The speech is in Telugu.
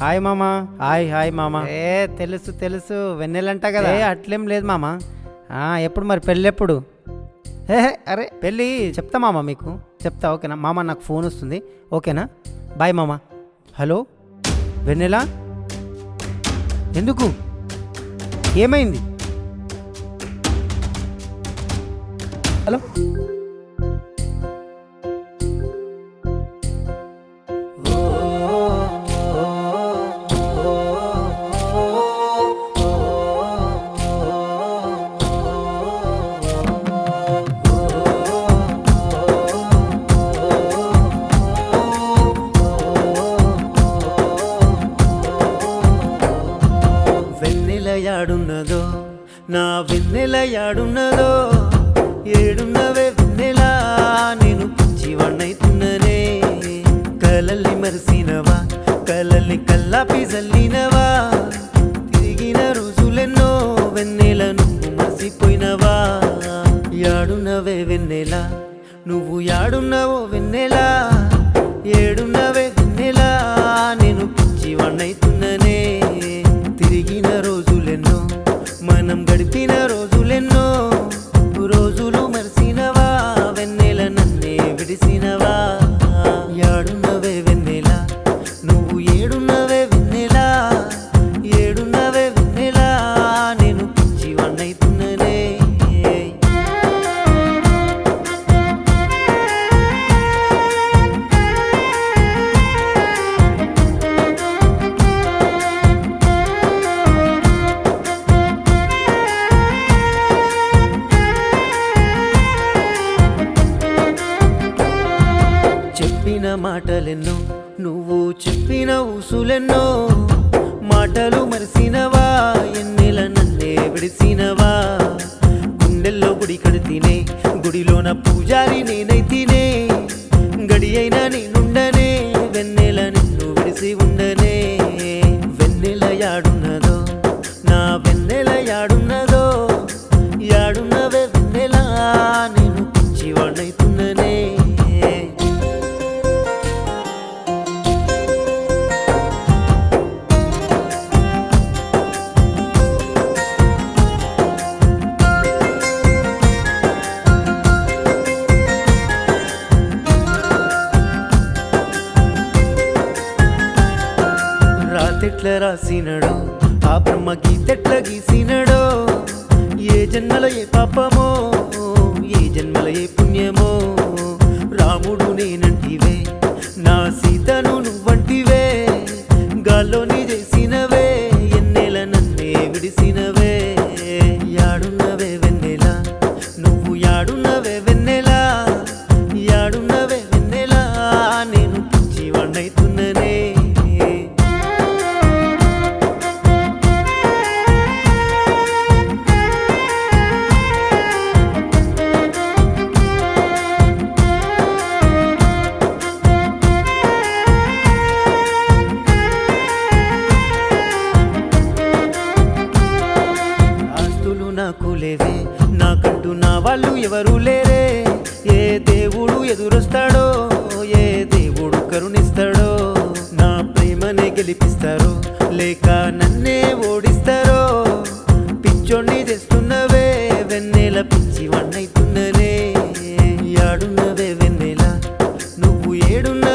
హాయ్ మామా. హాయ్ మామా. తెలుసు తెలుసు, వెన్నెలంట కదా. అట్లేం లేదు మామా. ఎప్పుడు మరి పెళ్ళి ఎప్పుడు? అరే పెళ్ళి చెప్తా మామా, మీకు చెప్తా. ఓకేనా మామా, నాకు ఫోన్ వస్తుంది. ఓకేనా, బాయ్ మామా. హలో వెన్నెలా, ఎందుకు, ఏమైంది? హలో యాడున్నదో నా వెన్నెల, యాడున్నదో ఏడున్నవే వెన్నెలా, నేను పిచ్చివాణ్ణైతున్ననే. కలల్ని మరిసినవా, కలల్ని కల్లాపి జల్లినవా, తిరిగిన రోజులెన్నో వెన్నెల, నువ్వు మర్చిపోయినవా. యాడున్నవే వెన్నెలా, నువ్వు యాడున్నవో వెన్నెలా, ఏడున్నవే వెన్నెలా, నేను పిచ్చివాణ్ణైతున్ననే. తిరిగిన రోజులెన్నో, మనం గడిపిన రోజులెన్నో, రోజులు మరిసినవా వెన్నెల, నన్నే విడిసినవా. యాడున్నవే వెన్నెలా, నువ్వు ఏడున్నవే వెన్నెలా, ఏడున్నవే వెన్నెలా, నేను పిచ్చివాణ్ణైతున్ననే. చెప్పిన మాటలెన్నో, నువ్వు చెప్పిన ఊసులెన్నో, మాటలు మరిసినవా ఎన్నెల, నన్నే విడిసినవా. గుండెల్లో గుడి కడితేనే, గుడిలోన పూజారి నేనైతేనే, గడి అయినా నేనుండనే వెన్నెల, నిన్ను విడిసి ఉండనే. వెన్నెల యాడున్నదో నా వెన్నెల, యాడున్నదో యాడున్నవే వెన్నెల, నేను పిచ్చివాణ్ణైతున్ననే. రాతెట్ల రాసినడో, ఆ బ్రహ్మ గీతెట్ల గీసినడో, ఏ జన్మల ఏ పాపమో, ఏ జన్మల ఏ పుణ్యమో. రాముడు నేనంటివే, నా సీతను నువ్వంటివే, గాల్లోని చేసినవే ఎన్నెల, నన్నే విడిసినవే. యాడున్నవే వెన్నెల, నువ్వు యాడున్నవే వెన్నెల, యాడున్నవే వెన్నెల, నేను పిచ్చివాణ్ణైతున్ననే. ఆస్తులు నాకు లేవే, నాకంటూ నా వాళ్ళు ఎవరు లేరే. ఏ దేవుడు ఎదురొస్తాడో, ఏ దేవుడు కరుణిస్తాడో, నా ప్రేమనే గెలిపిస్తారో లేక నన్నే ఓడిస్తారో. పిచ్చోణ్ణి చేస్తున్నవే వెన్నెల, పిచ్చివాణ్ణైతున్ననే. యాడున్నవే వెన్నెల, నువ్వు ఏడున్న